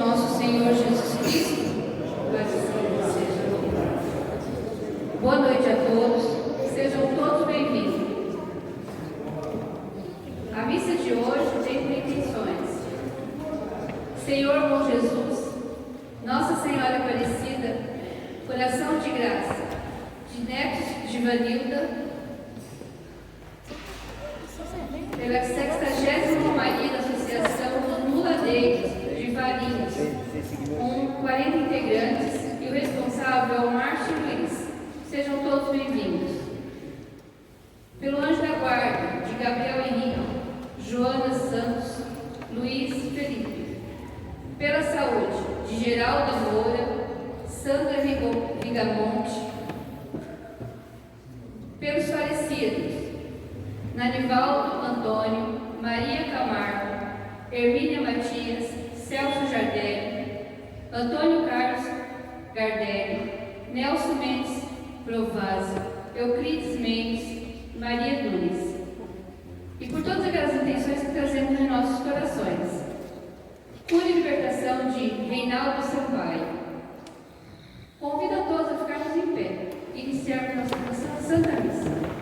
nosso Senhor Jesus Cristo. Seja louvado. Boa noite a todos, sejam todos bem-vindos. A missa de hoje tem por intenções: Senhor bom Jesus, Nossa Senhora Aparecida, Coração de Graça, de Netos de Vanilda, pela 60ª Romaria da Associação dos Muladeiros de Valinhos, com 40 integrantes, e o responsável é o Márcio Luiz. Sejam todos bem-vindos. Pelo Anjo da Guarda, de Gabriel Henrique, Joana Santos, Luiz Felipe. Pela saúde, de Geralda Moura, Sandra Vigamonte. Pelos falecidos, Nanivaldo Antônio, Maria Camargo, Hermínia Matias, Celso Jardelli, Antônio Carlos Gardelli, Nelson Mendes Provazzi, Euclides Mendes, Maria Nunes. E por todas aquelas intenções que trazemos em nossos corações. Cura e libertação de Reinaldo Sampaio. Convido a todos a ficarmos em pé e iniciarmos nossa Santa Missa.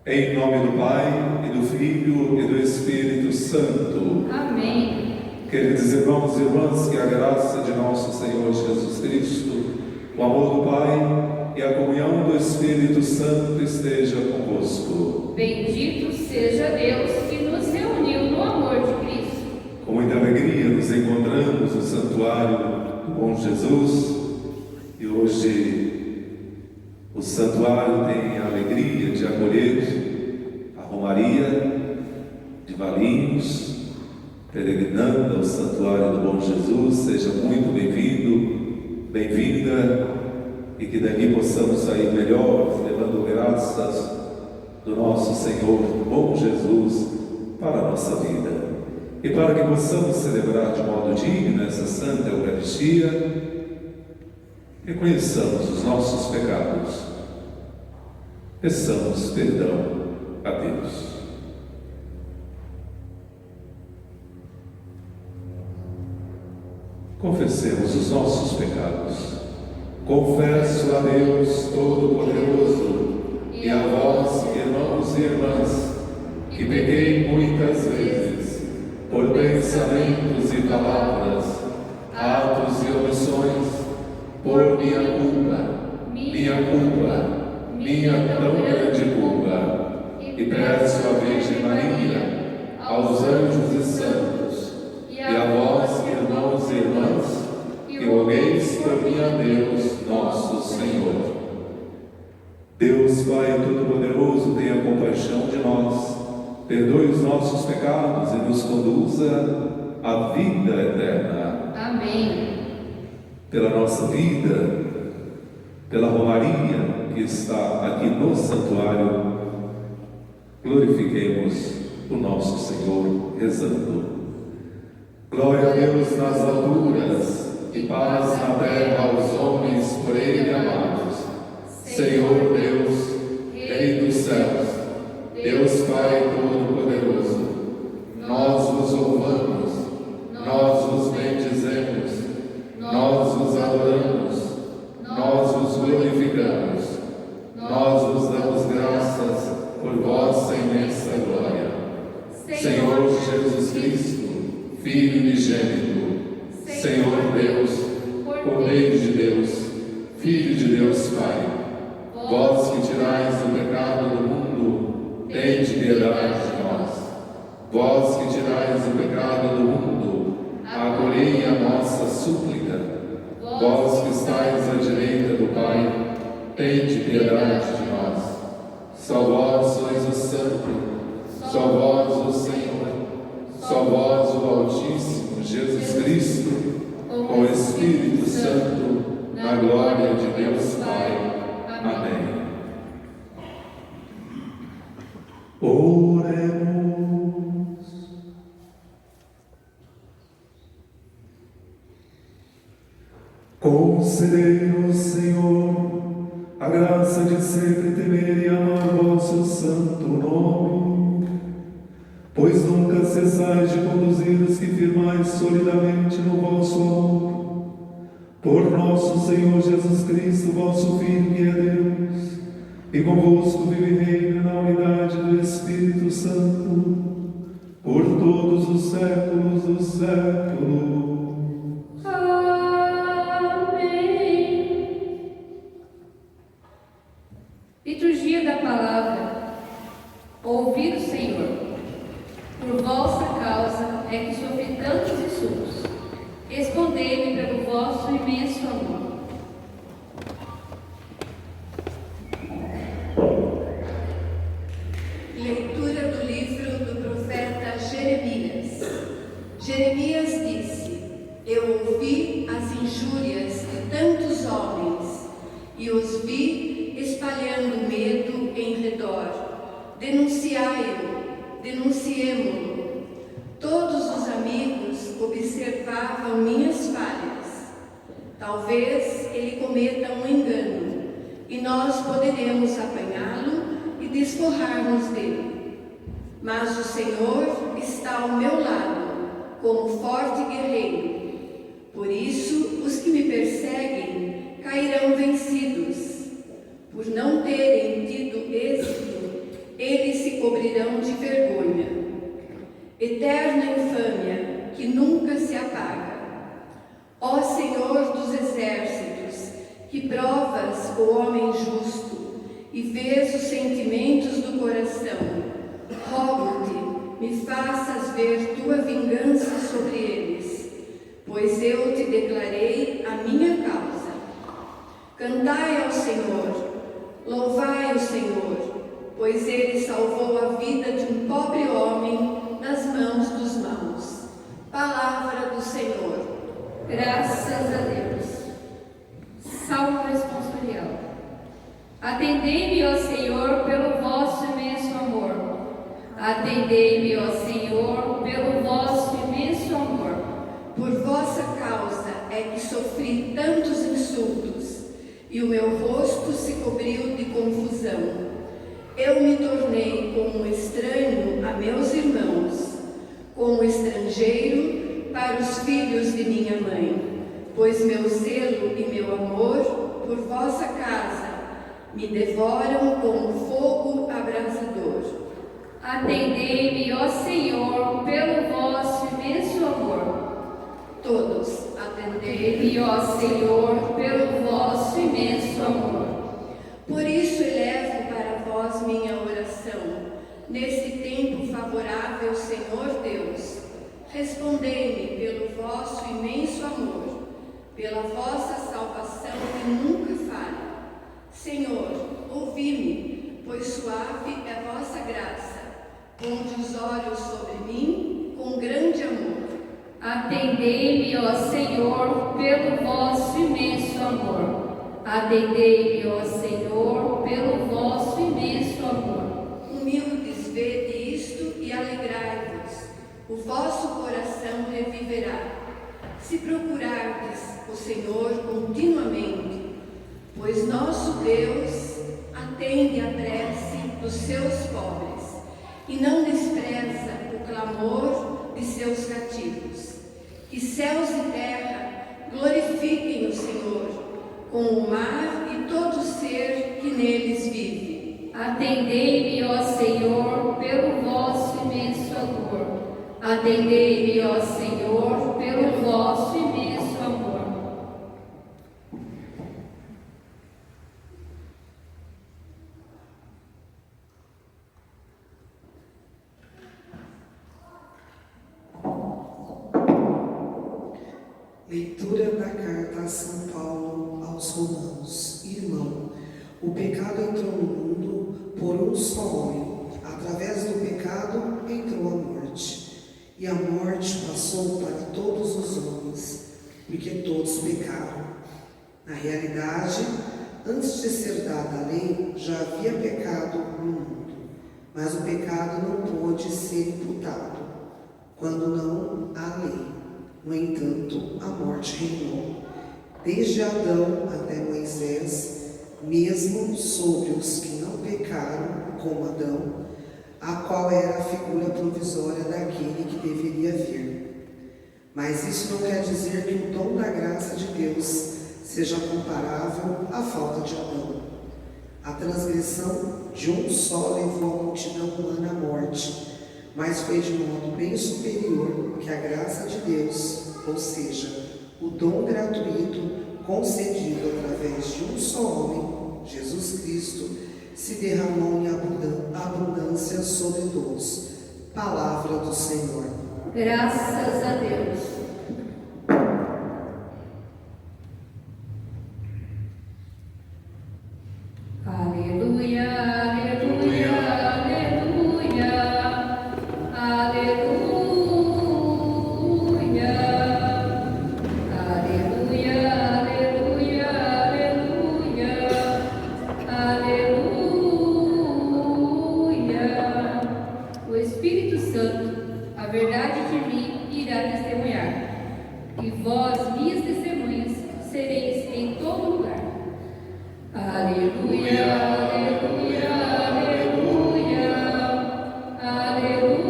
Em nome do Pai, e do Filho, e do Espírito Santo. Amém. Queridos irmãos e irmãs, que a graça de nosso Senhor Jesus Cristo, o amor do Pai e a comunhão do Espírito Santo esteja convosco. Bendito seja Deus que nos reuniu no amor de Cristo. Com muita alegria nos encontramos no santuário do Bom Jesus, e hoje o santuário tem a alegria de acolher a Romaria de Valinhos, peregrinando ao santuário do Bom Jesus. Seja muito bem-vindo, bem-vinda, e que daqui possamos sair melhores, levando graças do nosso Senhor Bom Jesus para a nossa vida. E para que possamos celebrar de modo digno essa Santa Eucaristia, reconheçamos os nossos pecados, peçamos perdão a Deus. Confessemos os nossos pecados. Confesso a Deus Todo-Poderoso e e a vós, irmãos e irmãs, que pequei muitas vezes, por pensamentos e palavras, atos e omissões, por minha culpa, tão grande culpa, e peço à Virgem Maria, aos anjos e santos, e a vós, irmãos e irmãs, que rogueis por mim a Deus, nosso Senhor. Deus Pai Todo-Poderoso, tenha compaixão de nós, perdoe os nossos pecados e nos conduza à vida eterna. Amém. Pela nossa vida, pela Romaria que está aqui no santuário, glorifiquemos o nosso Senhor rezando. Glória a Deus nas alturas e paz na terra aos homens por Ele amados. Senhor Deus, Rei dos céus, Deus Pai Todo-Poderoso, nós vos louvamos, nós vos bendizemos, nós vos adoramos, nós vos glorificamos, nós vos damos graças por vossa imensa glória. Senhor Jesus Cristo, Filho unigênito, Senhor Deus, Cordeiro de Deus, Filho de Deus Pai, vós que tirais o pecado do mundo, tende piedade de nós. Vós que tirais o pecado do mundo, acolhei a nossa súplica. Vós que estáis à direita do Pai, tende piedade de nós. Só vós sois o Santo, só vós o Senhor, só vós o Altíssimo Jesus Cristo, com o Espírito Santo, na glória de Deus Pai. Amém. Oremos. Concedei-nos, Senhor, a graça de sempre temer e amar vosso santo nome, pois nunca cessais de conduzir os que firmais solidamente no vosso amor. Por nosso Senhor Jesus Cristo, vosso Filho, que é Deus, e convosco vive e reina na unidade do Espírito Santo, por todos os séculos dos séculos. Liturgia da Palavra. Ouvir o Senhor. Por vossa causa é que sofri tantos insultos. Respondei-me pelo vosso imenso amor. Leitura do livro do profeta Jeremias. Jeremias disse: Eu ouvi as injúrias de tantos homens e os vi espalhando medo em redor. Denunciai-o, denunciemo-lo. Todos os amigos observavam minhas falhas. Talvez ele cometa um engano e nós poderemos apanhá-lo e desforrar-nos dele. Mas o Senhor está ao meu lado, como forte guerreiro. Por isso, os que me perseguem cairão vencidos. Por não terem tido êxito, eles se cobrirão de vergonha. Eterna infâmia, que nunca se apaga. Ó Senhor dos exércitos, que provas o homem justo e vês os sentimentos do coração, rogo-te, me faças ver tua vingança sobre eles, pois eu te declarei a minha causa. Cantai ao Senhor, louvai o Senhor, pois ele salvou a vida de um pobre homem nas mãos dos maus. Palavra do Senhor. Graças a Deus. Salmo responsorial. Atendei-me, ó Senhor, pelo vosso imenso amor. Atendei-me, ó Senhor, pelo vosso imenso amor. Por vossa causa é que sofri tantos insultos, e o meu rosto se cobriu de confusão. Eu me tornei como um estranho a meus irmãos, como estrangeiro para os filhos de minha mãe, pois meu zelo e meu amor por vossa casa me devoram como fogo abrasador. Atendei-me, ó Senhor, pelo vosso imenso amor. Todos, atendei-me. Atendei-me, ó Senhor, pelo vosso imenso amor. Por isso elevo para vós minha oração, nesse tempo favorável, Senhor Deus. Respondei-me pelo vosso imenso amor, pela vossa salvação que nunca falha. Senhor, ouvi-me, pois suave é a vossa graça. Ponde os olhos sobre mim com grande amor. Atendei-me, ó Senhor, pelo vosso imenso amor. Atendei-me, ó Senhor, pelo vosso imenso amor. Humildes, vede isto e alegrai-vos. O vosso coração reviverá. Se procurardes o Senhor continuamente, pois nosso Deus atende a prece dos seus pobres e não despreza o clamor de seus cativos. Que céus e terra glorifiquem o Senhor, com o mar e todo ser que neles vive. Atendei-me, ó Senhor, pelo vosso imenso amor. Atendei-me, ó Senhor, pelo vosso imenso amor. Leitura da carta a São Paulo aos Romanos. Irmão, o pecado entrou no mundo por um só homem. Através do pecado entrou a morte. E a morte passou para todos os homens, porque todos pecaram. Na realidade, antes de ser dada a lei, já havia pecado no mundo. Mas o pecado não pôde ser imputado, quando não há lei. No entanto, a morte reinou, desde Adão até Moisés, mesmo sobre os que não pecaram, como Adão, a qual era a figura provisória daquele que deveria vir. Mas isso não quer dizer que o dom da graça de Deus seja comparável à falta de Adão. A transgressão de um só levou a multidão humana à morte, mas foi de modo bem superior que a graça de Deus, ou seja, o dom gratuito concedido através de um só homem, Jesus Cristo, se derramou em abundância sobre todos. Palavra do Senhor. Graças a Deus. Aleluia, aleluia, aleluia, aleluia, aleluia, aleluia, aleluia, aleluia. O Espírito Santo, a verdade de mim, irá testemunhar, e vós, minhas testemunhas, sereis em todo lugar. Aleluia, aleluia, aleluia, aleluia,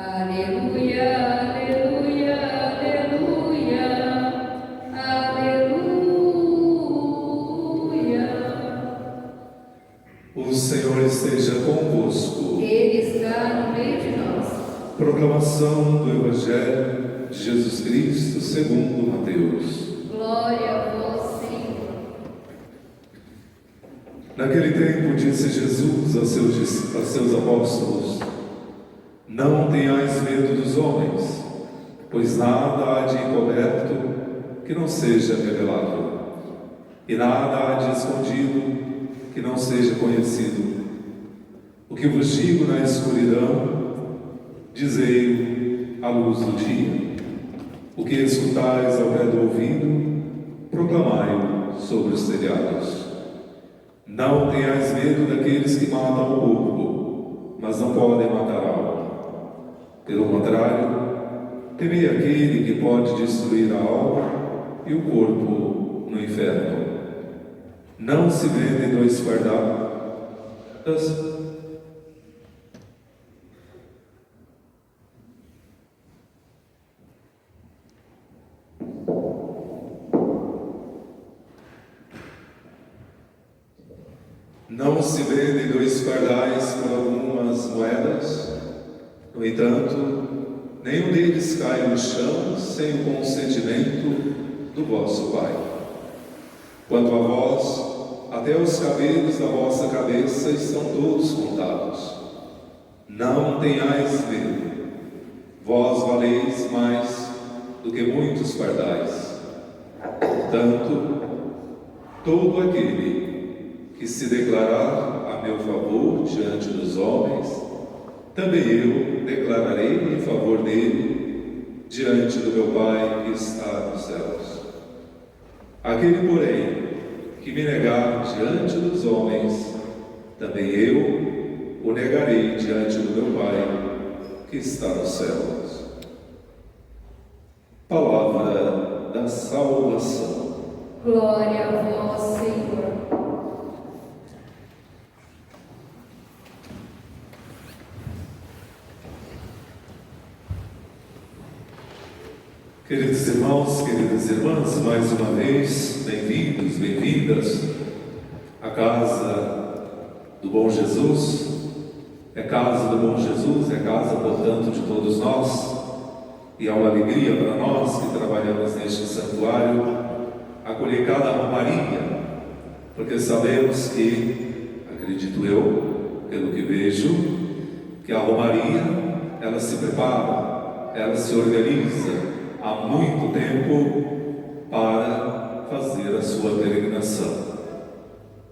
aleluia, aleluia, aleluia, aleluia. O Senhor esteja convosco. Ele está no meio de nós. Proclamação do Evangelho de Jesus Cristo segundo Mateus. Glória a vós, Senhor. Naquele tempo disse Jesus a seus apóstolos: Não tenhais medo dos homens, pois nada há de encoberto que não seja revelado, e nada há de escondido que não seja conhecido. O que vos digo na escuridão, dizei-o à luz do dia. O que escutais ao pé do ouvido, proclamai-o sobre os telhados. Não tenhais medo daqueles que matam o corpo, mas não podem matar a alma. Pelo contrário, temei aquele que pode destruir a alma e o corpo no inferno. Não se vendem dois fardados. Não se vendem 2 pardais por algumas moedas. No entanto, nenhum deles cai no chão sem o consentimento do vosso Pai. Quanto a vós, até os cabelos da vossa cabeça estão todos contados. Não tenhais medo, vós valeis mais do que muitos pardais. Portanto, todo aquele que se declarar a meu favor diante dos homens, também eu declararei em favor dele diante do meu Pai que está nos céus. Aquele, porém, que me negar diante dos homens, também eu o negarei diante do meu Pai que está nos céus. Palavra da salvação. Glória a vós, Senhor. Queridos irmãos, queridas irmãs, mais uma vez, bem-vindos, bem-vindas à casa do Bom Jesus. É casa do Bom Jesus, é casa, portanto, de todos nós, e é uma alegria para nós que trabalhamos neste santuário acolher cada romaria, porque sabemos que, acredito eu, pelo que vejo, que a romaria, ela se prepara, ela se organiza há muito tempo para fazer a sua peregrinação.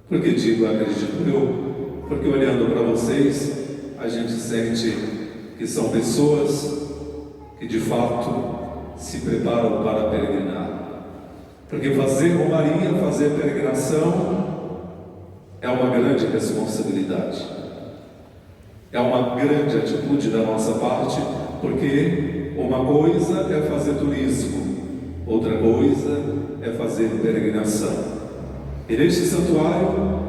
Por que digo acredito eu? Porque olhando para vocês, a gente sente que são pessoas que de fato se preparam para peregrinar. Porque fazer romaria, fazer peregrinação é uma grande responsabilidade. É uma grande atitude da nossa parte, porque uma coisa é fazer turismo, outra coisa é fazer peregrinação. E neste santuário,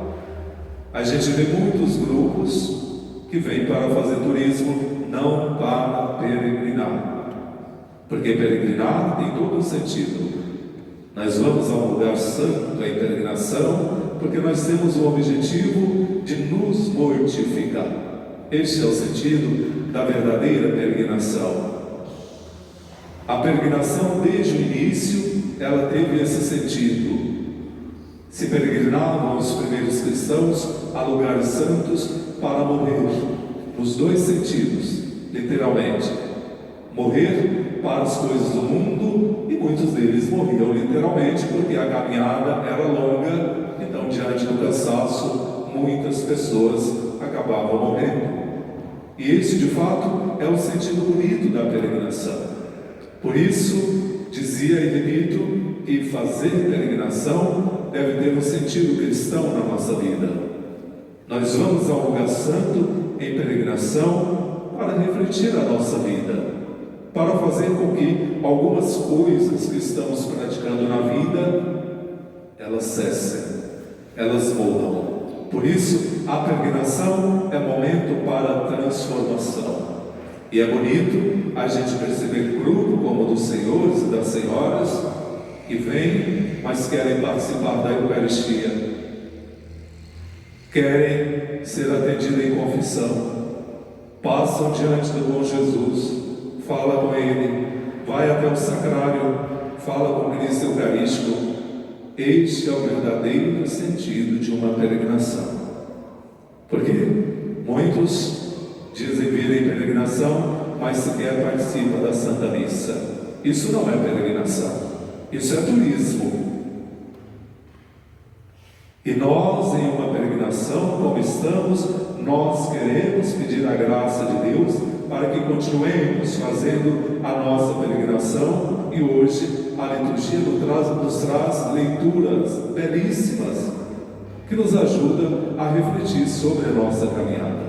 a gente vê muitos grupos que vêm para fazer turismo, não para peregrinar. Porque peregrinar tem todo um sentido. Nós vamos a um lugar santo, em peregrinação, porque nós temos o objetivo de nos mortificar. Este é o sentido da verdadeira peregrinação. A peregrinação, desde o início, ela teve esse sentido. Se peregrinavam os primeiros cristãos a lugares santos para morrer, nos 2 sentidos, literalmente. Morrer para as coisas do mundo, e muitos deles morriam literalmente, porque a caminhada era longa, então, diante do cansaço, muitas pessoas acabavam morrendo. E esse, de fato, é o sentido bonito da peregrinação. Por isso, dizia e repito, que fazer peregrinação deve ter um sentido cristão na nossa vida. Nós vamos ao lugar santo em peregrinação para refletir a nossa vida, para fazer com que algumas coisas que estamos praticando na vida, elas cessem, elas morram. Por isso, a peregrinação é momento para transformação. E é bonito a gente perceber grupo como dos senhores e das senhoras que vêm, mas querem participar da Eucaristia, querem ser atendidos em confissão, passam diante do Bom Jesus, fala com Ele, vai até o sacrário, fala com o Cristo Eucarístico. Este é o verdadeiro sentido de uma peregrinação. Porque muitos dizem vir em peregrinação, mas sequer participam da Santa Missa. Isso não é peregrinação, isso é turismo. E nós, em uma peregrinação, como estamos, nós queremos pedir a graça de Deus para que continuemos fazendo a nossa peregrinação. E hoje a liturgia nos traz leituras belíssimas que nos ajudam a refletir sobre a nossa caminhada.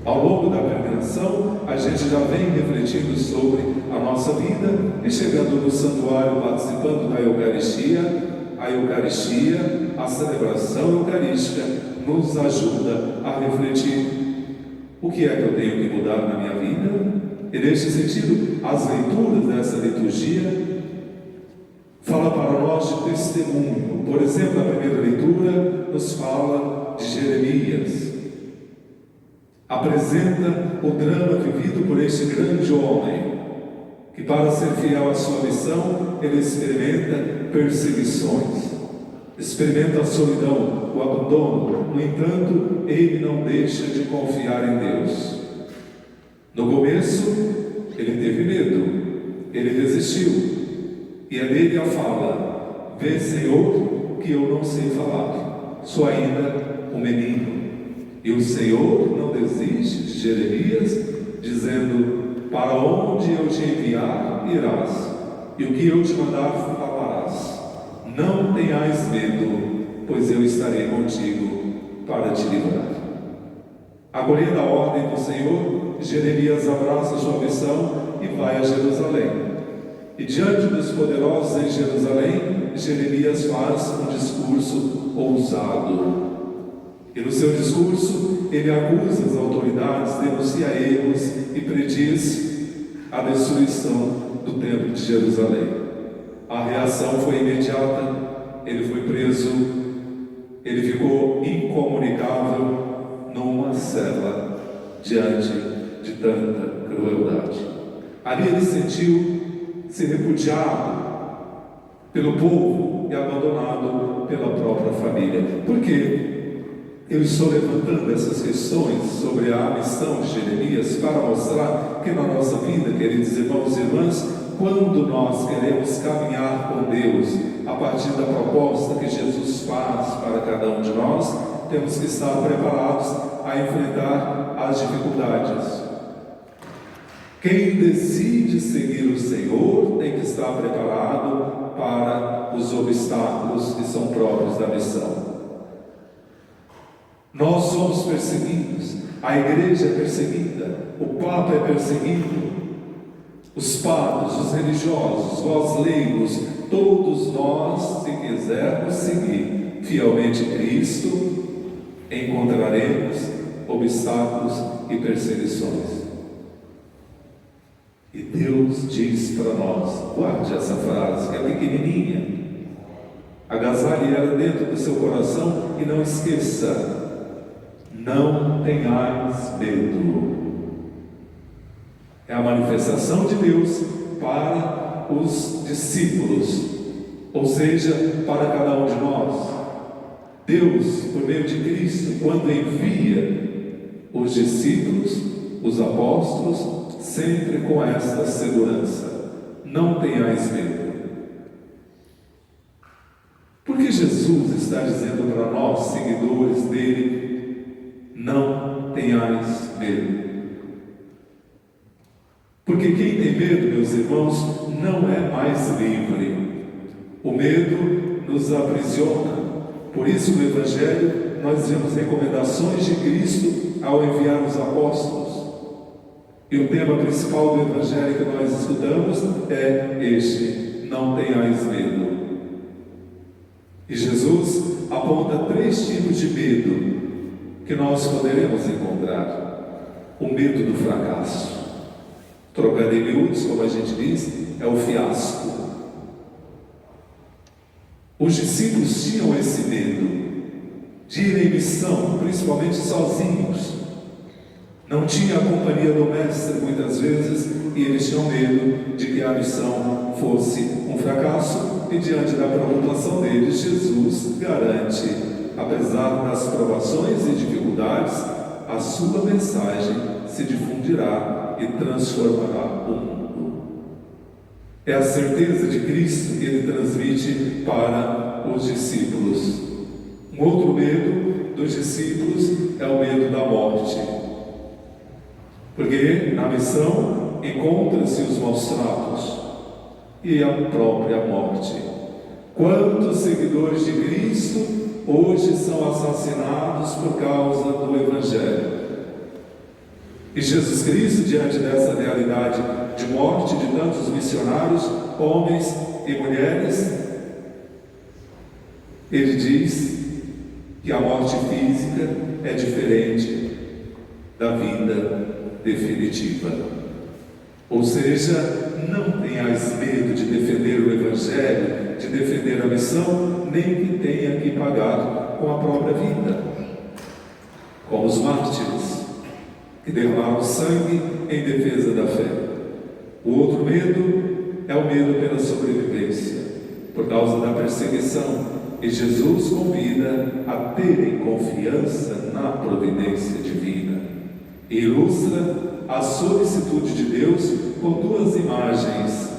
Ao longo da peregrinação, a gente já vem refletindo sobre a nossa vida e chegando no santuário, participando da Eucaristia. A Eucaristia, a celebração eucarística, nos ajuda a refletir o que é que eu tenho que mudar na minha vida. E neste sentido, as leituras dessa liturgia falam para nós nós de testemunho. Por exemplo, a primeira leitura nos fala de Jeremias. Apresenta o drama vivido por este grande homem, que para ser fiel à sua missão, ele experimenta perseguições, experimenta a solidão, o abandono. No entanto, ele não deixa de confiar em Deus. No começo, ele teve medo, ele desistiu, e é nele a fala: vê, Senhor, que eu não sei falar, sou ainda um menino. E o Senhor não desiste de Jeremias, dizendo: para onde eu te enviar, irás, e o que eu te mandar, falarás. Não tenhais medo, pois eu estarei contigo para te livrar. Acolhendo a ordem do Senhor, Jeremias abraça sua missão e vai a Jerusalém. E diante dos poderosos em Jerusalém, Jeremias faz um discurso ousado. E no seu discurso, ele acusa as autoridades, denuncia erros e prediz a destruição do templo de Jerusalém. A reação foi imediata, ele foi preso, ele ficou incomunicável numa cela diante de tanta crueldade. Ali ele sentiu-se repudiado pelo povo e abandonado pela própria família. Por quê? Eu estou levantando essas questões sobre a missão de Jeremias para mostrar que na nossa vida, queridos irmãos e irmãs, quando nós queremos caminhar com Deus a partir da proposta que Jesus faz para cada um de nós, temos que estar preparados a enfrentar as dificuldades. Quem decide seguir o Senhor tem que estar preparado para os obstáculos que são próprios da missão. Nós somos perseguidos, a igreja é perseguida, o Papa é perseguido, os padres, os religiosos, vós leigos, todos nós, se quisermos seguir fielmente Cristo, encontraremos obstáculos e perseguições. E Deus diz para nós, guarde essa frase, que é pequenininha, agasalhe ela dentro do seu coração e não esqueça: não tenhais medo. É a manifestação de Deus para os discípulos, ou seja, para cada um de nós. Deus, por meio de Cristo, quando envia os discípulos, os apóstolos, sempre com esta segurança: não tenhais medo. Porque Jesus está dizendo para nós, seguidores dele: não tenhais medo. Porque quem tem medo, meus irmãos, não é mais livre. O medo nos aprisiona. Por isso, no Evangelho, nós vemos recomendações de Cristo ao enviar os apóstolos. E o tema principal do Evangelho que nós estudamos é este: não tenhais medo. E Jesus aponta 3 tipos de medo que nós poderemos encontrar. O medo do fracasso. Trocando em miúdos, como a gente diz, é o fiasco. Os discípulos tinham esse medo de ir em missão, principalmente sozinhos. Não tinha a companhia do mestre muitas vezes, e eles tinham medo de que a missão fosse um fracasso. E diante da preocupação deles, Jesus garante, apesar das provações e dificuldades, a sua mensagem se difundirá e transformará o mundo. É a certeza de Cristo que ele transmite para os discípulos. Um outro medo dos discípulos é o medo da morte. Porque na missão encontra-se os maus tratos e a própria morte. Quantos seguidores de Cristo hoje são assassinados por causa do Evangelho? E Jesus Cristo, diante dessa realidade de morte de tantos missionários, homens e mulheres, ele diz que a morte física é diferente da vida definitiva. Ou seja, não tenhais medo de defender o Evangelho, de defender a missão, nem que tenha que pagar com a própria vida, como os mártires, que derramaram sangue em defesa da fé. O outro medo é o medo pela sobrevivência, por causa da perseguição, e Jesus convida a terem confiança na providência divina. E ilustra a solicitude de Deus com duas imagens.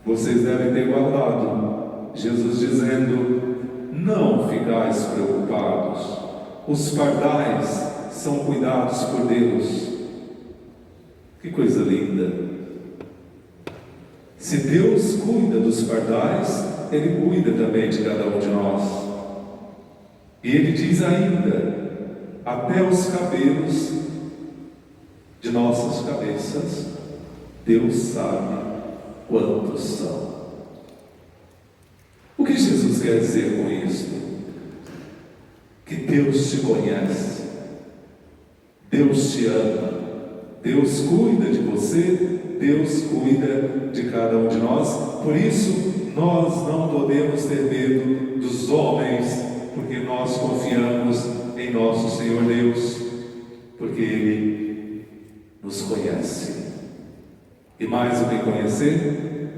Vocês devem ter guardado. Jesus dizendo: não ficais preocupados. Os pardais são cuidados por Deus. Que coisa linda! Se Deus cuida dos pardais, Ele cuida também de cada um de nós. E Ele diz ainda: até os cabelos de nossas cabeças, Deus sabe quantos são. O que Jesus quer dizer com isso? Que Deus te conhece, Deus te ama, Deus cuida de você, Deus cuida de cada um de nós. Por isso, nós não podemos ter medo dos homens, porque nós confiamos em nosso Senhor Deus, porque Ele nos conhece, e mais do que conhecer,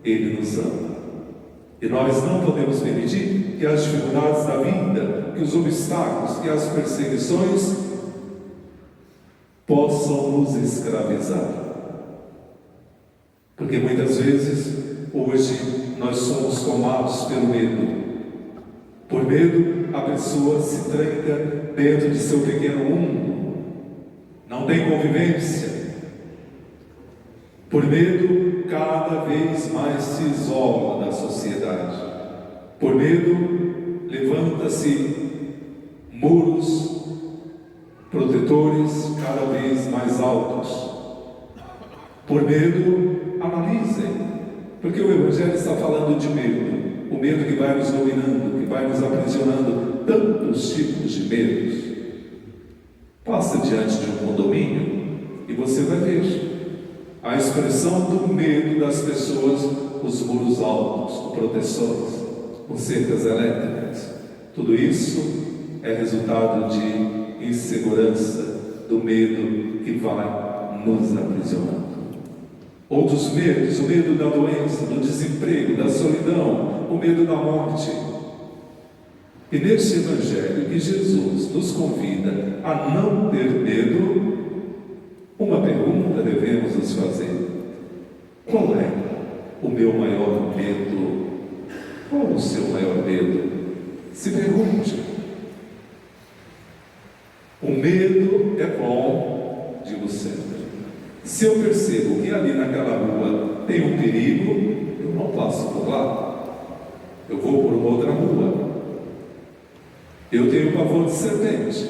Ele nos ama. E nós não podemos permitir que as dificuldades da vida, que os obstáculos, que as perseguições possam nos escravizar. Porque muitas vezes, hoje, nós somos tomados pelo medo. Por medo, a pessoa se tranca dentro de seu pequeno mundo, não tem convivência. Por medo, cada vez mais se isola da sociedade. Por medo, levanta-se muros protetores cada vez mais altos. Por medo, analisem, porque o Evangelho está falando de medo, o medo que vai nos dominando, que vai nos aprisionando, tantos tipos de medos. Passa diante de um condomínio e você vai ver a expressão do medo das pessoas, os muros altos, proteções, com cercas elétricas. Tudo isso é resultado de insegurança, do medo que vai nos aprisionando. Outros medos, o medo da doença, do desemprego, da solidão, o medo da morte. E neste Evangelho que Jesus nos convida a não ter medo, uma pergunta devemos nos fazer: qual é o meu maior medo? Qual o seu maior medo? Se pergunte. O medo é bom, digo sempre. Se eu percebo que ali naquela rua tem um perigo, eu não passo por lá. Eu vou por uma outra rua. Eu tenho pavor de serpente,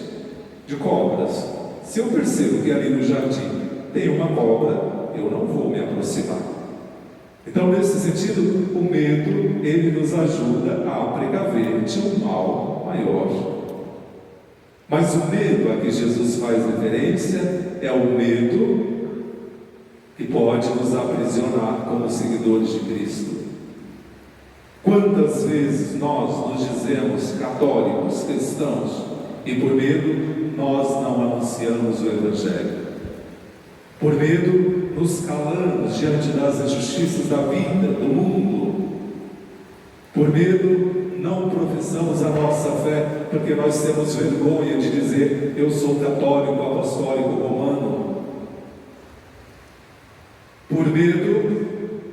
de cobras. Se eu percebo que ali no jardim tem uma cobra, eu não vou me aproximar. Então, nesse sentido, o medo, ele nos ajuda a precaver de um mal maior. Mas o medo a que Jesus faz referência é o medo que pode nos aprisionar como seguidores de Cristo. Quantas vezes nós nos dizemos católicos, cristãos, e por medo nós não anunciamos o Evangelho? Por medo nos calamos diante das injustiças da vida, do mundo. Por medo não professamos a nossa fé, porque nós temos vergonha de dizer: eu sou católico, apostólico, romano. Por medo,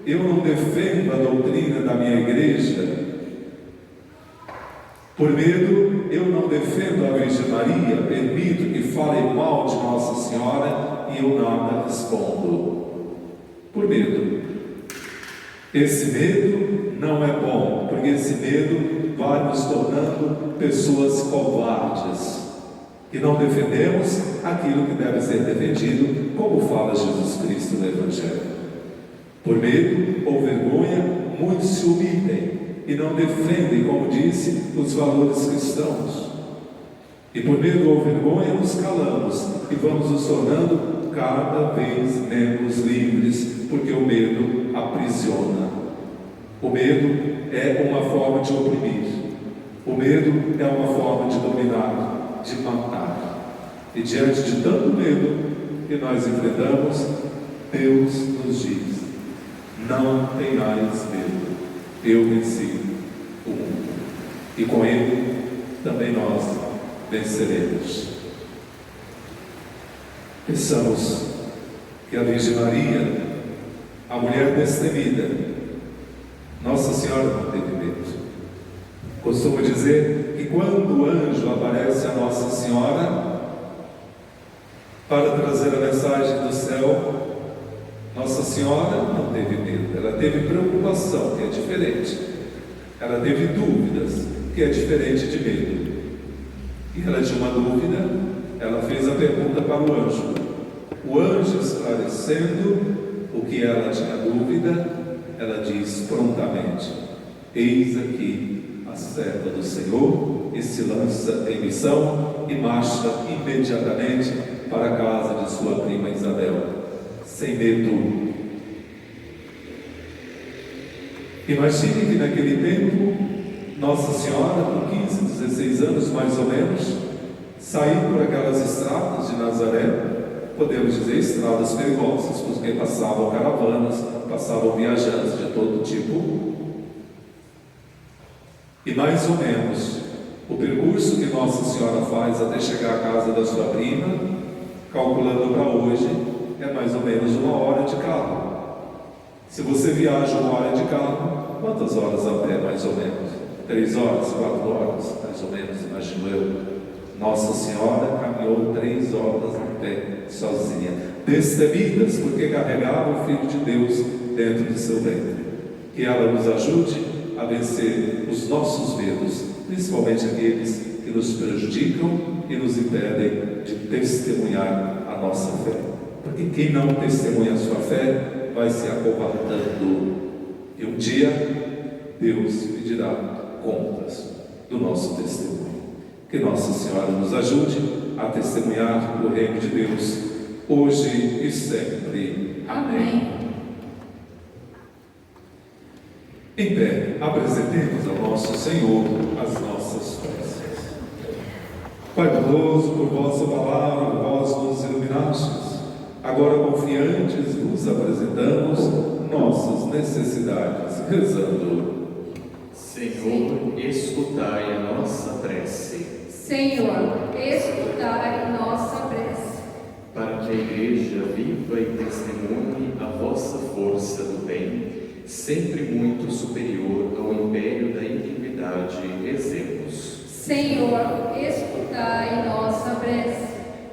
eu não defendo a doutrina da minha igreja. Por medo, eu não defendo a Virgem Maria, permito que falem mal de Nossa Senhora e eu nada respondo. Por medo. Esse medo não é bom, porque esse medo vai nos tornando pessoas covardes, que não defendemos aquilo que deve ser defendido, como fala Jesus Cristo no Evangelho. Por medo ou vergonha, muitos se omitem e não defendem, como disse, os valores cristãos. E por medo ou vergonha nos calamos e vamos nos tornando cada vez menos livres, porque o medo aprisiona. O medo é uma forma de oprimir. O medo é uma forma de dominar, de matar. E diante de tanto medo que nós enfrentamos, Deus nos diz: não tenhais medo, eu venci o mundo. E com ele também nós venceremos. Pensamos que a Virgem Maria, a mulher destemida, Nossa Senhora não teve medo. Costumo dizer que quando o anjo aparece a Nossa Senhora para trazer a mensagem do céu, Nossa Senhora não teve medo, ela teve preocupação, que é diferente. Ela teve dúvidas, que é diferente de medo. E ela tinha uma dúvida, ela fez a pergunta para o anjo. O anjo, esclarecendo o que ela tinha dúvida, ela diz prontamente: eis aqui a serva do Senhor, e se lança em missão e marcha imediatamente para a casa de sua prima Isabel, sem medo. Imagine que naquele tempo Nossa Senhora, com 15, 16 anos mais ou menos, saiu por aquelas estradas de Nazaré, podemos dizer estradas perigosas, porque passavam caravanas, passavam viajantes de todo tipo. E mais ou menos o percurso que Nossa Senhora faz até chegar à casa da sua prima, calculando para hoje, é mais ou menos 1 hora de carro. Se você viaja 1 hora de carro, quantas horas a pé mais ou menos? 3 horas, 4 horas, mais ou menos, imagino eu. Nossa Senhora caminhou 3 horas a pé, sozinha, destemidas, porque carregava o Filho de Deus dentro do seu ventre. Que ela nos ajude a vencer os nossos medos, principalmente aqueles que nos prejudicam e nos impedem de testemunhar a nossa fé. Porque quem não testemunha a sua fé vai se acovardando. E um dia Deus pedirá contas do nosso testemunho. Que Nossa Senhora nos ajude a testemunhar o reino de Deus, hoje e sempre. Amém. Em pé, apresentemos ao nosso Senhor as nossas preces. Pai bondoso, por vossa palavra, vós nos iluminastes. Agora, confiantes, vos apresentamos nossas necessidades, rezando: Senhor, escutai a nossa prece. Senhor, escutai nossa prece. Para que a Igreja viva e testemunhe a vossa força do bem, sempre muito superior ao império da iniquidade, rezemos. Senhor, escutai nossa prece.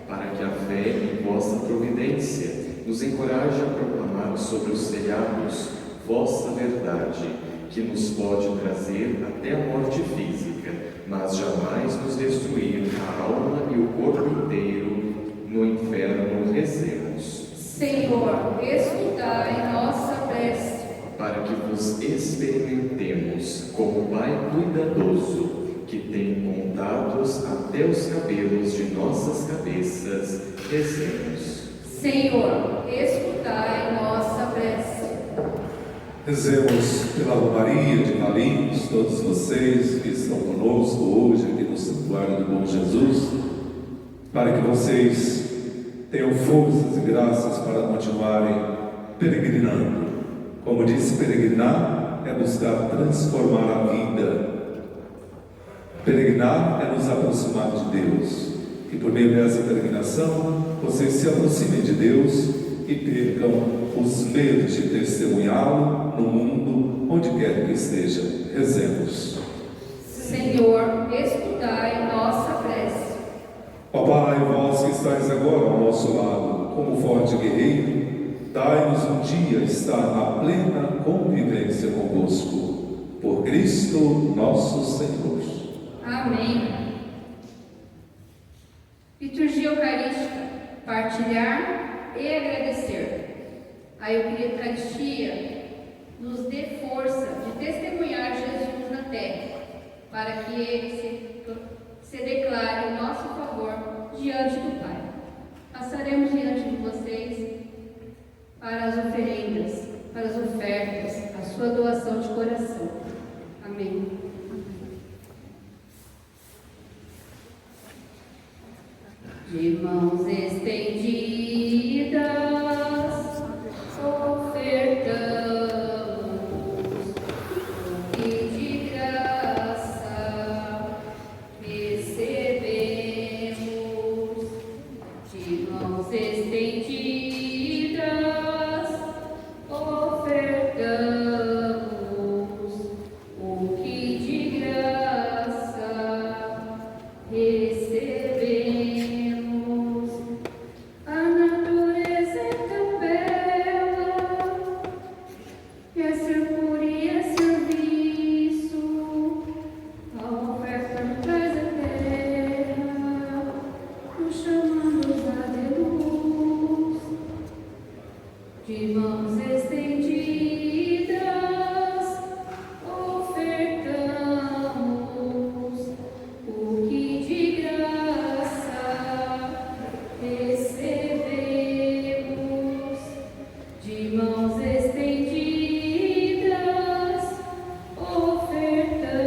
Para que a fé em vossa providência nos encoraje a proclamar sobre os telhados vossa verdade, que nos pode trazer até a morte física, mas jamais nos destruir a alma e o corpo inteiro no inferno, rezemos. Senhor, escutai nossa prece. Para que vos experimentemos como Pai cuidadoso, que tem contatos até os cabelos de nossas cabeças, rezemos. Senhor, escutai nossa prece. Rezemos pela Romaria de Valinhos, todos vocês que estão conosco hoje aqui no Santuário do Bom Jesus, para que vocês tenham forças e graças para continuarem peregrinando. Como disse, peregrinar é buscar transformar a vida. Peregrinar é nos aproximar de Deus. Que por meio dessa peregrinação vocês se aproximem de Deus e percam os medos de testemunhá-lo no mundo, onde quer que esteja. Rezemos. Senhor, escutai nossa prece. Ó Pai, vós que estáis agora ao nosso lado, como forte guerreiro, dai-nos um dia estar na plena convivência convosco. Por Cristo nosso Senhor. Amém. Liturgia Eucarística: partilhar e agradecer. A Eucaristia nos dê força de testemunhar Jesus na terra, para que Ele se declare o nosso diante do Pai. Passaremos diante de vocês para as oferendas, para as ofertas, a sua doação de coração. Amém. De mãos estendidas, ofertamos o que de graça recebemos. De mãos estendidas, ofertamos o que de graça recebemos. A natureza é tão bela, e é ser pura e é serviço. A oferta nos traz a terra, nos chamando a de luz. De mãos estendidas, ofertamos o que de graça recebemos. De mãos estendidas, ofertamos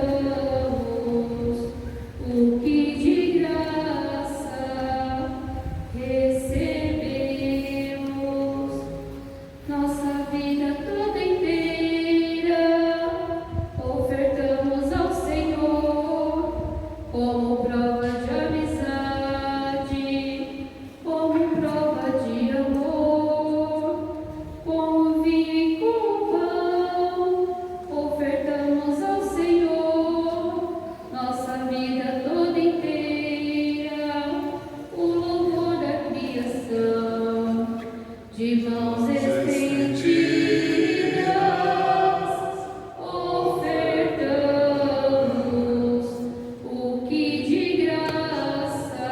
o que de graça recebemos. Nossa vida toda inteira ofertamos ao Senhor, como prova de amizade, como prova de amor, como vinho e como pão, ofertamos ao Senhor. Nossa vida toda inteira, o louvor da criação. De mãos estendidas, ofertamos o que de graça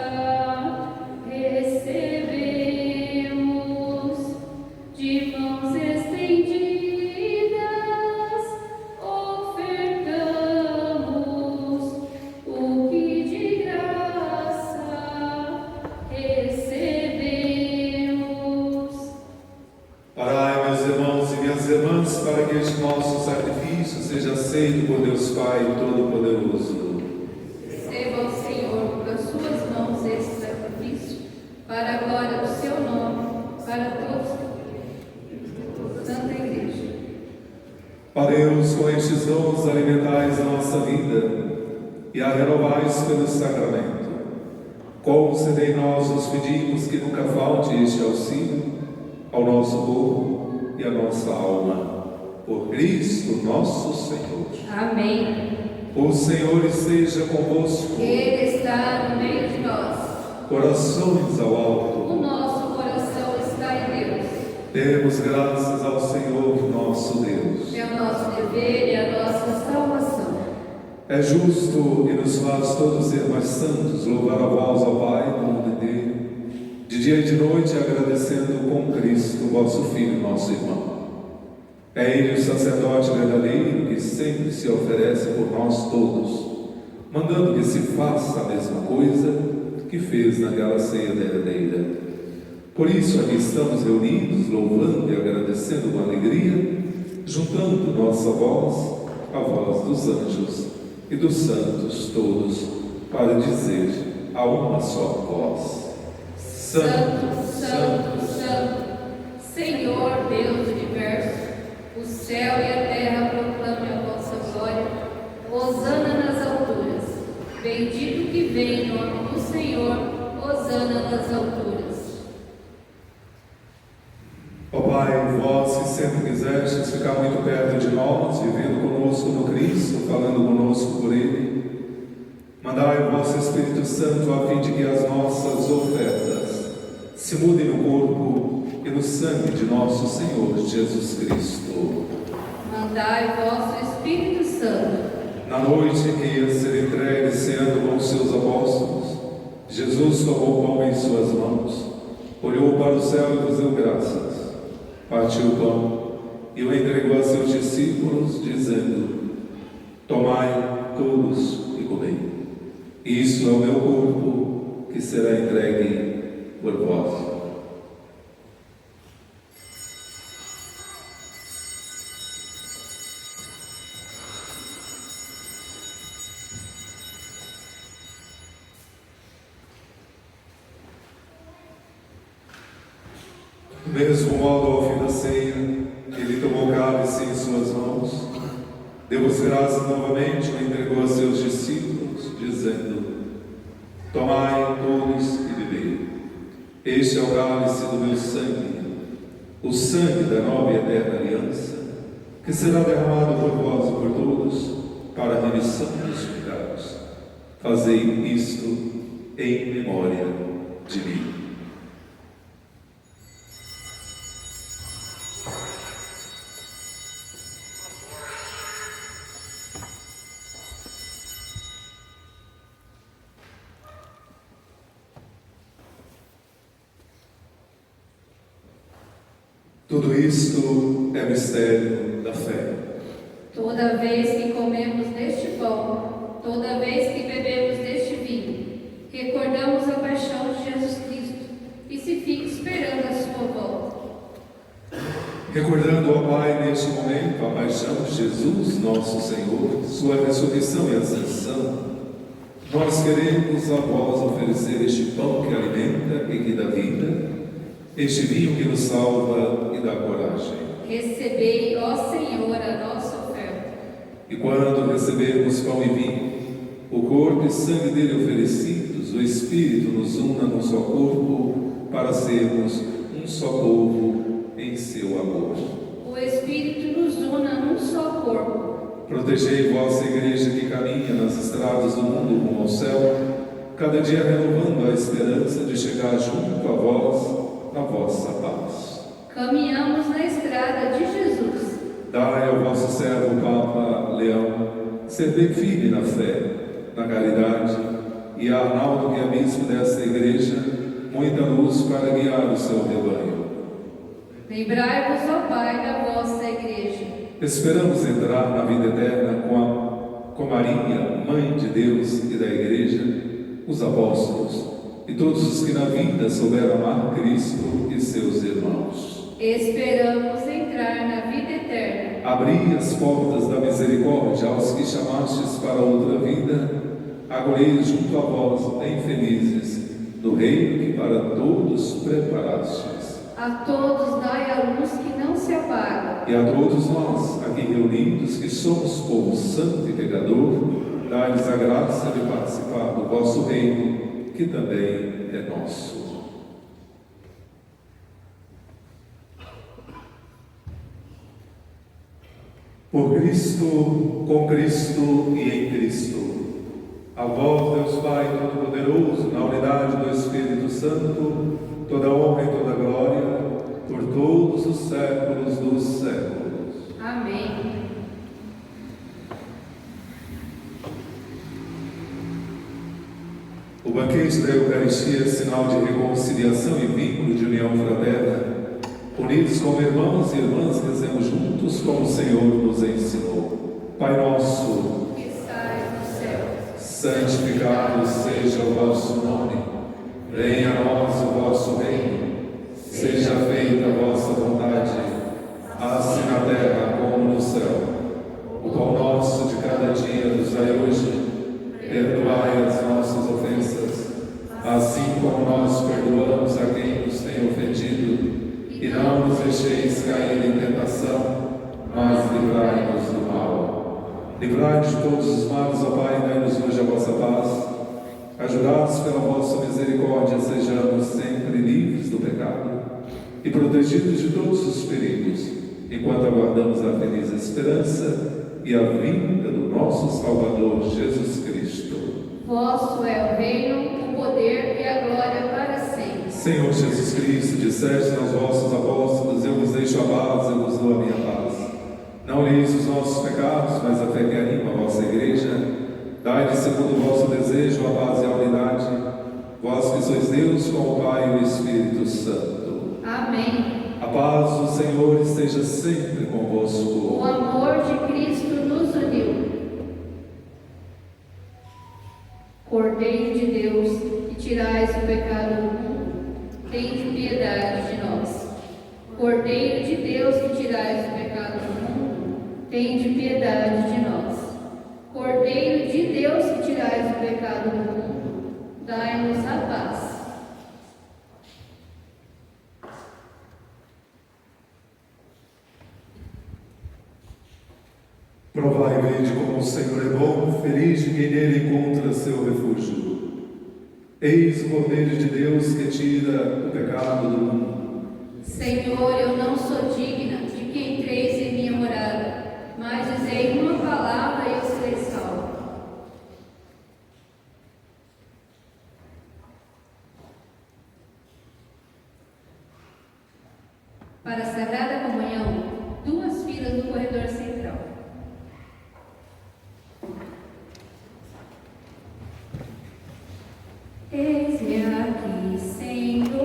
recebemos. De mãos estendidas, ofertamos o que de graça recebemos. Orai, meus irmãos e minhas irmãs, para que este nosso sacrifício seja aceito por Deus Pai Todo-Poderoso. Receba ao Senhor por as suas mãos esse sacrifício, para a glória do seu nome, para todos, Santa Igreja. Ó Deus, com estes dons alimentais a nossa vida e a renovais pelo sacramento. Concedei nós os pedimos que nunca falte este auxílio ao nosso corpo e à nossa alma. Por Cristo nosso Senhor. Amém. O Senhor esteja convosco. Ele está no meio de nós. Corações ao alto. O nosso coração está em Deus. Demos graças ao Senhor nosso Deus. É o nosso dever e a nossa salvação. É justo e nos faz todos ser mais santos louvar a vós, ó Pai, no mundo inteiro, de dia e de noite, agradecendo com Cristo, vosso Filho, nosso irmão. É Ele o sacerdote verdadeiro que sempre se oferece por nós todos, mandando que se faça a mesma coisa que fez naquela ceia derradeira. Por isso aqui estamos reunidos, louvando e agradecendo com alegria, juntando nossa voz à voz dos anjos e dos santos todos, para dizer a uma só voz: Santo, Santo, Santo, Senhor Deus do universo, o céu e a terra proclamem a vossa glória. Hosana nas alturas. Bendito que vem em nome do Senhor. Hosana nas alturas. Ó Pai, vós que sempre quisestes ficar muito perto de nós, vivendo conosco no Cristo, falando conosco por Ele, mandai o vosso Espírito Santo a fim de que as nossas ofertas se mudem no corpo e no sangue de nosso Senhor Jesus Cristo. Mandai vosso Espírito Santo. Na noite em que ia ser entregue ceando com os seus apóstolos, Jesus tomou o pão em suas mãos, olhou para o céu e vos deu graças. Partiu o pão e o entregou a seus discípulos, dizendo: tomai todos e comei. Isto é o meu corpo, que será entregue por vós. Do mesmo modo, ao fim da ceia, ele tomou o cálice em suas mãos, deu-vos graças novamente, o entregou a seus discípulos, dizendo: tomai todos e bebei. Este é o cálice do meu sangue, o sangue da nova e eterna aliança, que será derramado por vós e por todos, para a remissão dos pecados. Fazei isto em memória de mim. Tudo isto é mistério da fé. Toda vez que comemos deste pão, toda vez que bebemos deste vinho, recordamos a paixão de Jesus Cristo e se fica esperando a sua volta. Recordando ao Pai neste momento a paixão de Jesus, nosso Senhor, sua ressurreição e ascensão, nós queremos a vós oferecer este pão que alimenta e que dá vida, este vinho que nos salva e dá coragem. Recebei, ó Senhor, a nossa oferta. E quando recebermos pão e vinho, o corpo e sangue dele oferecidos, o Espírito nos una num só corpo, para sermos um só povo em seu amor. O Espírito nos una num só corpo. Protegei vossa igreja que caminha nas estradas do mundo rumo ao céu, cada dia renovando a esperança de chegar junto a vós, na vossa paz. Caminhamos na estrada de Jesus. Dai ao vosso servo Papa Leão ser bem firme na fé, na caridade, e a Arnaldo, que é bispo desta igreja, muita luz para guiar o seu rebanho. Lembrai-vos, ó Pai, da vossa igreja. Esperamos entrar na vida eterna com Maria, Mãe de Deus e da igreja, os apóstolos e todos os que na vida souberam amar Cristo e seus irmãos. Esperamos entrar na vida eterna. Abri as portas da misericórdia aos que chamastes para outra vida, acolhei junto a vós, bem felizes, do reino que para todos preparastes. A todos dai a luz que não se apaga. E a todos nós, aqui reunidos, que somos povo santo e pecador, dai-lhes a graça de participar do vosso reino, que também é nosso. Por Cristo, com Cristo e em Cristo, a vós, Deus Pai Todo-Poderoso, na unidade do Espírito Santo, toda honra e toda glória, por todos os séculos dos séculos. Amém. O banquete da Eucaristia é sinal de reconciliação e vínculo de união fraterna. Unidos como irmãos e irmãs, rezemos juntos como o Senhor nos ensinou. Pai nosso, Que estais no céu, santificado seja o vosso nome. Venha a nós o vosso reino. Seja feita a vossa vontade, assim na terra como no céu. O pão nosso de cada dia nos dai hoje. Perdoai as nossas ofensas, assim como nós perdoamos a quem nos tem ofendido. E não nos deixeis cair em tentação, mas livrai-nos do mal. Livrai-nos de todos os males, ó Pai, e dai-nos hoje a vossa paz. Ajudados pela vossa misericórdia, sejamos sempre livres do pecado e protegidos de todos os perigos, enquanto aguardamos a feliz esperança e a vinda do nosso Salvador Jesus Cristo. vosso é o reino, o poder e a glória para sempre. Senhor Jesus Cristo, disseste aos vossos apóstolos: eu vos deixo a paz, eu vos dou a minha paz. Não olheis os nossos pecados, mas a fé que anima a vossa igreja. Dai-lhe, segundo o vosso desejo, a paz e a unidade, vós que sois Deus com o Pai e o Espírito Santo. Amém. A paz do Senhor esteja sempre convosco. O amor de Cristo nos uniu. Cordeiro de Deus, que tirai tirais o pecado do mundo, tende piedade de nós. Cordeiro de Deus, que tirais o pecado do mundo, tende piedade de nós. Cordeiro de Deus, que tirais o pecado do mundo, dai-nos a paz. Provai e vede como o Senhor é bom, feliz de quem nele encontra seu refúgio. Eis o Cordeiro de Deus que tira o pecado do mundo. Senhor, eu não sou digna de que entreis em minha morada, mas dizei uma palavra e eu serei salvo. Para a Sagrada Comunhão, 2 filas do corredor central. Eis-me aqui, Senhor,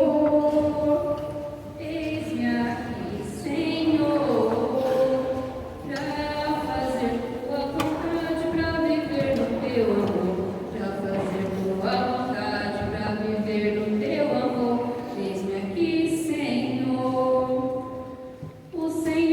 eis-me aqui, Senhor, para fazer tua vontade, para viver no teu amor, para fazer tua vontade, para viver no teu amor. Eis-me aqui, Senhor, o Senhor.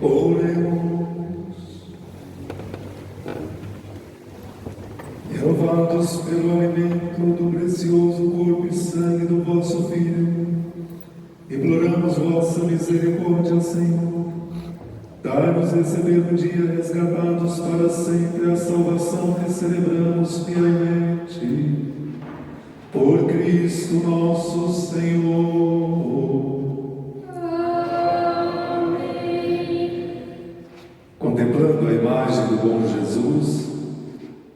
Oremos. Renovados pelo alimento do precioso corpo e sangue do vosso Filho, imploramos vossa misericórdia, Senhor. Dai-nos receber um dia resgatados para sempre a salvação que celebramos fielmente. Por Cristo nosso Senhor. Amém. Contemplando a imagem do bom Jesus,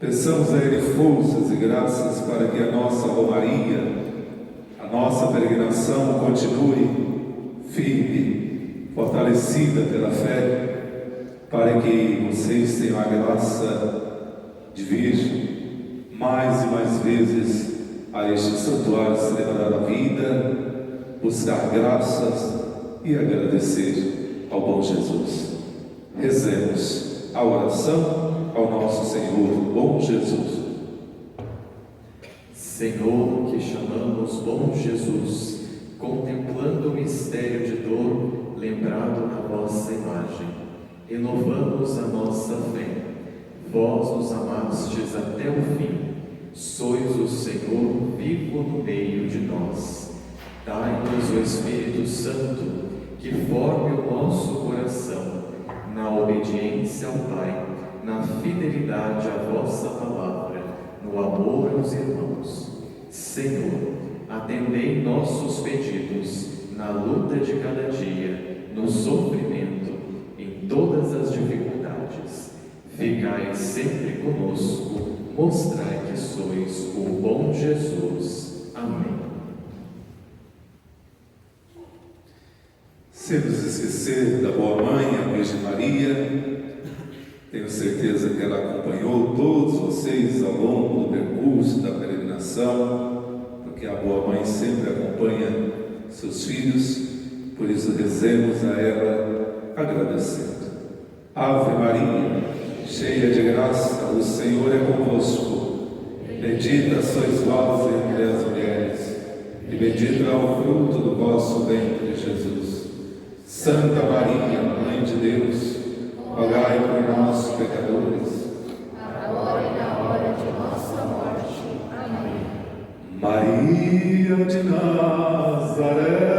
peçamos a Ele forças e graças para que a nossa romaria, a nossa peregrinação continue firme, fortalecida pela fé, para que vocês tenham a graça de vir mais e mais vezes a este santuário celebrar a vida, buscar graças e agradecer ao bom Jesus. Rezemos a oração ao nosso Senhor, bom Jesus. Senhor, que chamamos bom Jesus, contemplando o mistério de dor, lembrado na vossa imagem, renovamos a nossa fé. Vós nos amastes até o fim, sois o Senhor vivo no meio de nós. Dai-nos o Espírito Santo, que forme o nosso coração, na obediência ao Pai, na fidelidade à vossa palavra, no amor aos irmãos. Senhor, atendei nossos pedidos na luta de cada dia, no sofrimento, em todas as dificuldades. Ficai sempre conosco, mostrai que sois o bom Jesus. Amém. Sem nos esquecer da boa mãe, a Virgem Maria, tenho certeza que ela acompanhou todos vocês ao longo do percurso da peregrinação, porque a boa mãe sempre acompanha seus filhos, por isso rezemos a ela agradecendo. Ave Maria, cheia de graça, o Senhor é convosco. Bendita sois vós entre as mulheres, e bendito é o fruto do vosso ventre, Jesus. Santa Maria, Mãe de Deus, rogai por nós, pecadores, Agora e na hora de nossa morte. Amém. Maria de Nazaré,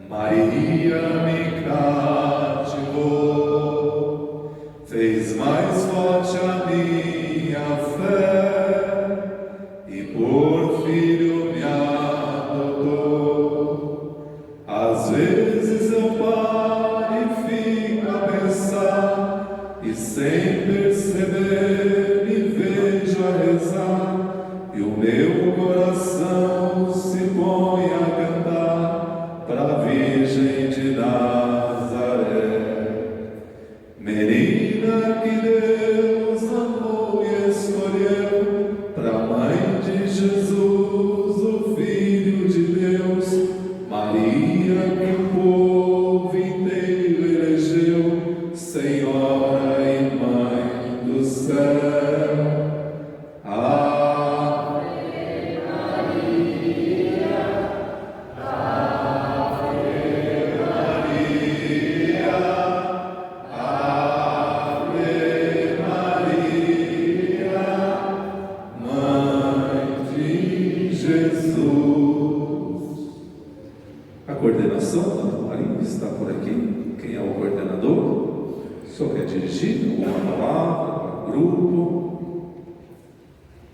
Maria me cativou, fez mais forte a minha fé e por filho me adotou. Às vezes eu paro e fico a pensar, e sem perceber me vejo a rezar, e o meu coração se põe a cantar para a Virgem de Nazaré. Menina que Deus amou e escolheu, para a Mãe de Jesus, o Filho de Deus, Maria que o povo inteiro elegeu, Senhora e Mãe do céu. Ave Maria, Ave Maria, Ave Maria, Mãe de Jesus. A coordenação da Maria está por aqui. Quem é o coordenador? O senhor quer dirigir alguma palavra para o grupo?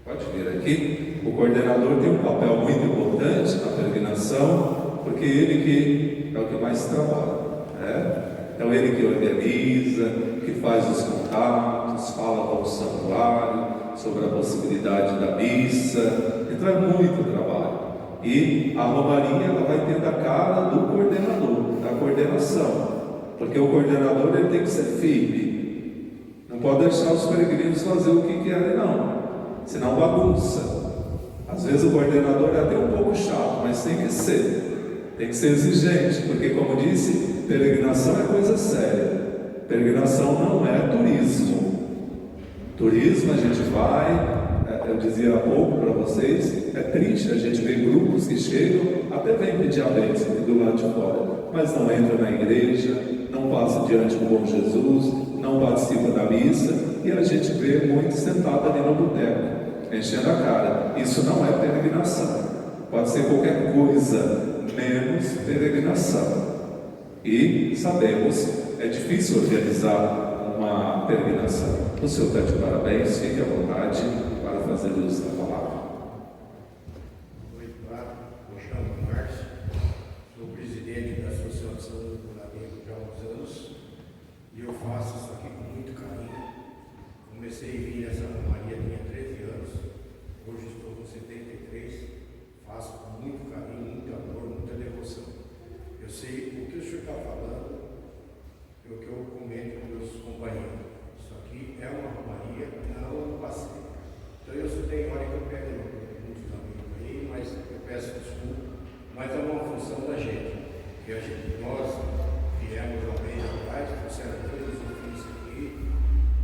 Pode vir aqui. O coordenador tem um papel muito importante na peregrinação, porque ele que é o que mais trabalha. Então ele que organiza, que faz os contatos, fala com o santuário sobre a possibilidade da missa. Então é muito trabalho. E a romaria ela vai ter da cara do coordenador, da coordenação, porque o coordenador ele tem que ser firme, não pode deixar os peregrinos fazer o que querem não, senão bagunça. Às vezes o coordenador é até um pouco chato, mas tem que ser exigente, porque como disse, peregrinação é coisa séria, peregrinação não é turismo. Turismo a gente vai Eu dizia há pouco para vocês, é triste a gente ver grupos que chegam, até vem pedir a bênção do lado de fora, mas não entra na igreja, não passa diante do bom Jesus, não participa da missa, e a gente vê muito sentado ali no boteco, enchendo a cara. Isso não é peregrinação, pode ser qualquer coisa, menos peregrinação. E sabemos, é difícil organizar uma peregrinação. O senhor está de parabéns, fique à vontade para fazer uso da palavra. Muito obrigado, me chamo Márcio, sou presidente da Associação do Amigo já há uns anos e eu faço isso aqui com muito carinho. Comecei a vir nessa romaria, tinha 13 anos, hoje estou com 73, faço com muito carinho, muito amor, muita devoção. Eu sei o que o senhor está falando, é o que eu comento com meus companheiros. Isso aqui é uma romaria, não um passeio. Então eu só tenho hora que eu pego muitos amigos aí, mas eu peço desculpa, mas é uma função da gente. E nós viemos há um mês atrás, trouxemos todos os ofícios aqui,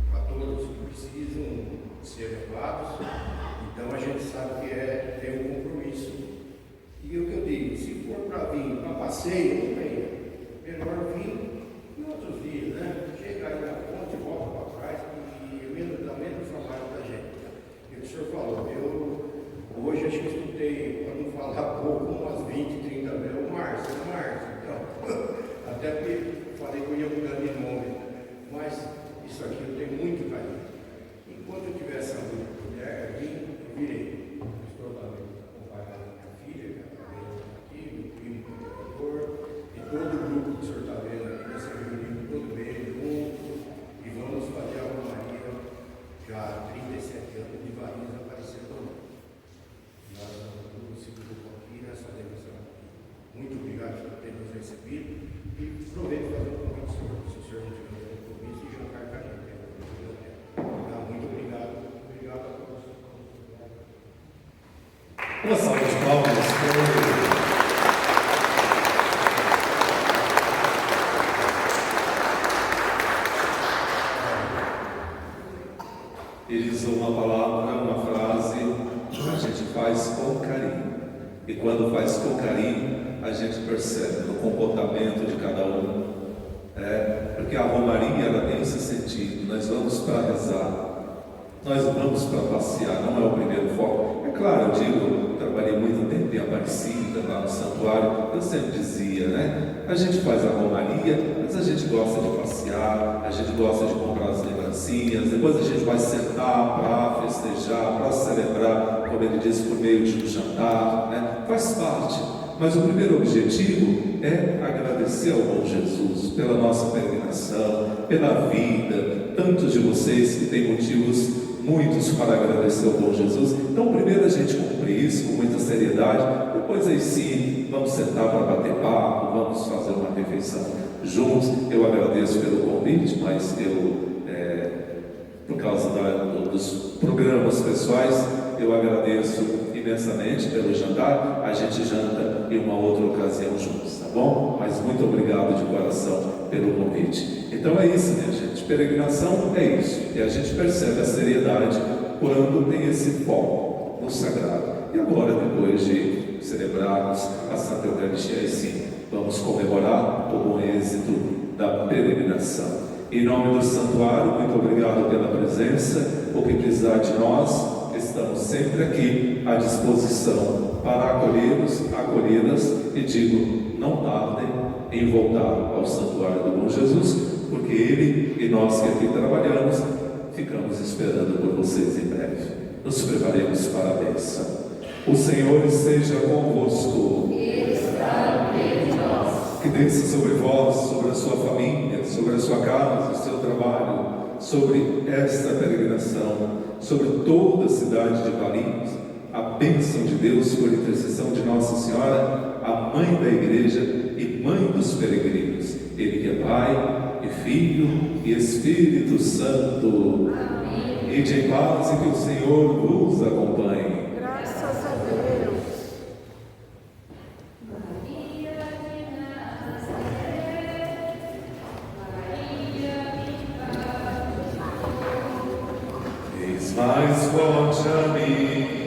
para todos que precisam ser levados. Então a gente sabe que tem um compromisso. E o que eu digo, se for para vir para passeio, não venha. Melhor vir em outros dias, né? Chega aí na ponte, volta para trás e dá menos trabalho da gente. E o senhor falou, eu hoje acho que escutei, para não falar pouco, umas 20, 30 mil, o Márcio, então, até porque falei que eu ia mudar de nome, mas isso aqui eu tenho muito carinho. Enquanto eu tiver saúde e puder vir, eu virei. Estou também acompanhando minha filha, que está aqui, meu primo, o vereador, e todo o grupo que o senhor está vendo aqui nessa reunião, todo mês junto, e vamos fazer a romaria já há 37 anos de Variz aparecendo lá. Nós estamos no grupo aqui nessa devoção. Muito obrigado por ter nos recebido e aproveito para fazer um convite, senhor, se o senhor não tiver um compromisso, e jantar com a gente. Muito obrigado. Obrigado a todos. Uma salva de palmas. Eles usam uma palavra, uma frase que a gente faz com carinho. E quando faz com carinho, a gente percebe no comportamento de cada um. Porque a romaria ela tem esse sentido. Nós vamos para rezar, nós vamos para passear, não é o primeiro foco. É claro, eu digo, trabalhei muito tempo em Aparecida, lá no santuário, eu sempre dizia, né? A gente faz a romaria, mas a gente gosta de passear, a gente gosta de comprar as lembrancinhas, depois a gente vai sentar para festejar, para celebrar, como ele disse, por meio de um jantar, né? Faz parte. Mas o primeiro objetivo é agradecer ao bom Jesus pela nossa peregrinação, pela vida, tantos de vocês que têm motivos muitos para agradecer ao bom Jesus. Então primeiro a gente cumpre isso com muita seriedade, depois aí sim vamos sentar para bater papo, vamos fazer uma refeição juntos. Eu agradeço pelo convite, mas por causa dos programas pessoais, eu agradeço imensamente pelo jantar. A gente janta em uma outra ocasião juntos, tá bom? Mas muito obrigado de coração pelo convite. Então é isso, minha gente. Peregrinação é isso. E a gente percebe a seriedade quando tem esse foco no sagrado. E agora, depois de celebrarmos a Santa Eucaristia, sim, vamos comemorar o bom êxito da peregrinação. Em nome do santuário, muito obrigado pela presença. O que precisar de nós, estamos sempre aqui à disposição para acolhê-las e digo, não tardem em voltar ao santuário do bom Jesus, porque Ele e nós que aqui trabalhamos, ficamos esperando por vocês em breve. Nos preparemos para a bênção. O Senhor esteja convosco. Ele está no meio de nós. Que desça sobre vós, sobre a sua família, sobre a sua casa, o seu trabalho, sobre esta peregrinação, sobre toda a cidade de Valinhos, a bênção de Deus por intercessão de Nossa Senhora, a Mãe da Igreja e Mãe dos peregrinos. Ele que é Pai, e Filho e Espírito Santo. Amém. Ide em paz e que o Senhor vos acompanhe. Graças a Deus. Maria de Nazaré, Maria de paz. Eis mais forte a mim.